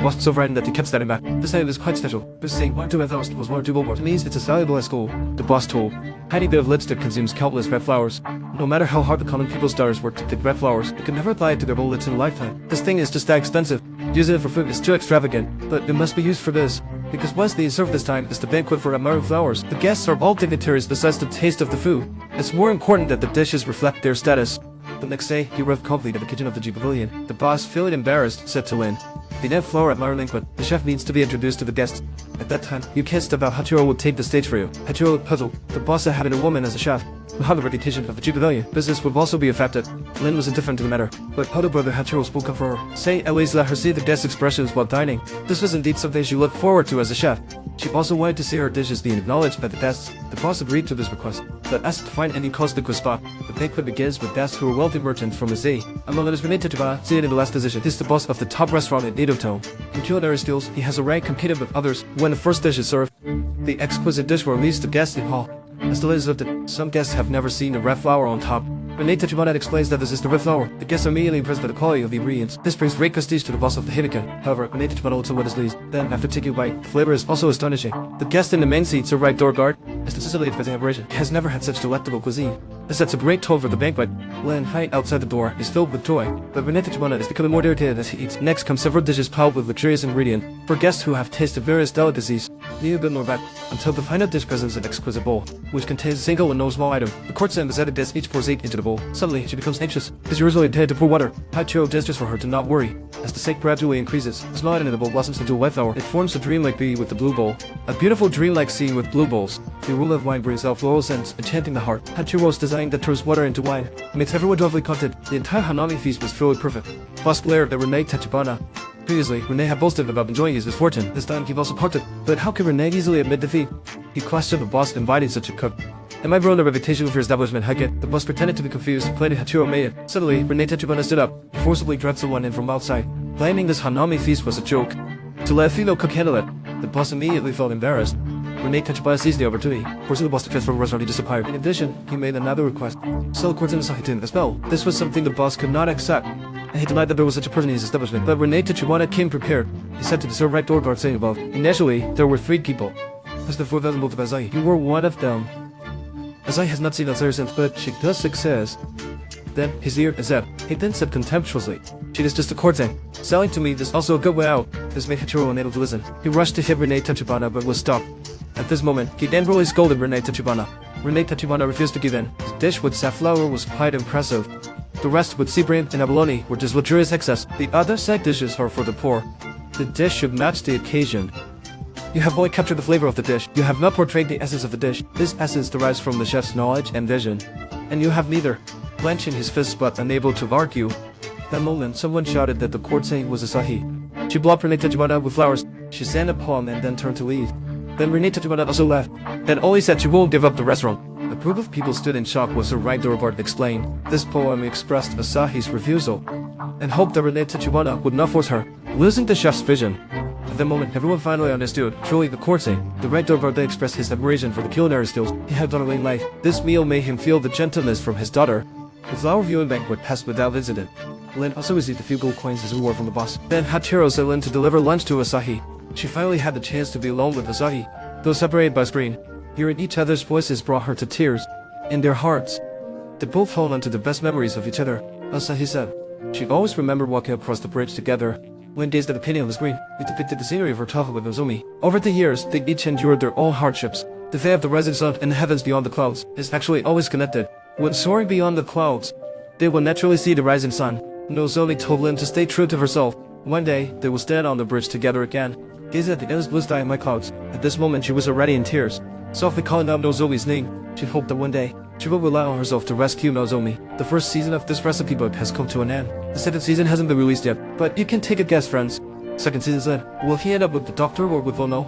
was so frightened that he kept standing back. This night was quite special. This saying, "One, two, I thought was one or two billboard." To me, it's as valuable as gold. The boss told. Tiny bit of lipstick consumes countless red flowers. No matter how hard the common people's stars work to pick red flowers, they can never apply it to their bullets in a lifetime. This thing is just that expensive. Using it for food is too extravagant, but it must be used for this. Because what's being served this time is the banquet for admiring flowers. The guests are all dignitaries besides the taste of the food. It's more important that the dishes reflect their status. The next day, he arrived calmly to the kitchen of the G Pavilion. The boss, feeling embarrassed, said to Lin, "The net flower at my banquet. The chef needs to be introduced to the guests." At that time, you kissed about Hachiro would take the stage for you. Hachiro looked puzzled. The boss had having a woman as a chef who had the reputation of the G Pavilion. Business would also be affected. Lin was indifferent to the matter, but Poto brother Hachiro spoke up for her. Say, at least let her see the guest expressions while dining. This was indeed something she looked forward to as a chef. She also wanted to see her dishes being acknowledged by the guests. The boss agreed to this request, but asked to find any cost-liquid spot. The banquet begins with guests who are wealthy merchants from the sea. Among others, Rene Tachibana, seated in the last position, is the boss of the top restaurant in Native Town. In culinary skills, he has a rank competed with others. When the first dish is served, the exquisite dish will release the guests in hall. As the lid is lifted, some guests have never seen a red flower on top. Rene Tachibana explains that this is the red flower. The guests are immediately impressed by the quality of the ingredients. This brings great prestige to the boss of the Heineken. However, Rene Tachibana looks at what is least. Then, after taking a bite, the flavor is also astonishing. The guest in the main seat, Sir Right Door Guard, is the Sicily of his aberration. He has never had such delectable cuisine. This sets a great tone for the banquet. Len, height outside the door, is filled with joy, but Rene Tachibana is becoming more irritated as he eats. Next come several dishes piled with luxurious ingredients for guests who have tasted various delicacies. Neither good nor bad, until the final dish presents an exquisite bowl, which contains a single and no small item. The courtesan beside the dish each pours 8 into the bowl. Suddenly, she becomes anxious. It's usually intended to pour water. Hachiro gestures for her to not worry. As the sake gradually increases, the small item in the bowl blossoms into a white flower. It forms a dreamlike bee with the blue bowl. A beautiful dreamlike scene with blue bowls. The aroma of wine brings out floral scents, enchanting the heart. Hachiro's design that turns water into wine makes everyone joyfully content. The entire Hanami feast was truly perfect. Boss glared at Rene Tachibana. Previously, Rene had boasted about enjoying his misfortune. This time, he also parted. But how could Rene easily admit defeat? He questioned the boss inviting such a cook. Am I ruined a reputation for your establishment, Heket? The boss pretended to be confused, playing Hachiro made it. Suddenly, Rene Tachibana stood up. He forcibly dragged someone in from outside, claiming this Hanami feast was a joke. To let a female cook handle it, the boss immediately felt embarrassed. Rene Tachibana seized the opportunity, forcing the boss to transfer the restaurant he disappeared. In addition, he made another request. Sell the courts in the spell. This was something the boss could not accept, and he denied that there was such a person in his establishment. But Rene Tachibana came prepared. He said to the Sir Right Door Guard saying above, initially, there were 3 people. As the 4,000 of Azai, you were one of them. Azai has not seen Azai since, but she does success. Then, his ear is up. He then said contemptuously, she is just a courtesan. Selling to me is also a good way out. This made Hachiro unable to listen. He rushed to hit Rene Tachibana, but was stopped. At this moment, he angrily scolded Rene Tachibana. Rene Tachibana refused to give in. The dish with safflower was quite impressive. The rest with sea bream and abalone were just luxurious excess. The other side dishes are for the poor. The dish should match the occasion. You have only captured the flavor of the dish. You have not portrayed the essence of the dish. This essence derives from the chef's knowledge and vision. And you have neither. Clenching his fists but unable to argue. That moment, someone shouted that the courtesan was Asahi. She blocked Rene Tachibana with flowers. She sang a poem and then turned to leave. Then Rene Tachibana also left, and only said she won't give up the restaurant. A group of people stood in shock as Sir Right Door Guard explained. This poem expressed Asahi's refusal, and hoped that Rene Tachibana would not force her, losing the chef's vision. At that moment, everyone finally understood. Truly, the courtesan, the Right Door Guard expressed his admiration for the culinary skills he had done in life. This meal made him feel the gentleness from his daughter. The flower viewing banquet passed without incident. Lin also received a few gold coins as a reward from the boss. Then Hachiro sent Lin to deliver lunch to Asahi. She finally had the chance to be alone with Asahi, though separated by a screen. Hearing each other's voices brought her to tears. In their hearts, they both held on to the best memories of each other. Asahi said, she always remembered walking across the bridge together. When gazed at the painting on the screen, it depicted the scenery of her travel with Nozomi. Over the years, they each endured their own hardships. The fate of the rising sun and the heavens beyond the clouds is actually always connected. When soaring beyond the clouds, they will naturally see the rising sun. Nozomi told Lin to stay true to herself. One day, they will stand on the bridge together again, gazing at the endless blue sky and my clouds. At this moment, she was already in tears. Softly calling out Nozomi's name, she hoped that one day, she will rely on herself to rescue Nozomi. The first season of this recipe book has come to an end. The second season hasn't been released yet, but you can take a guess, friends. Second season's end. Will he end up with the doctor or with Ono?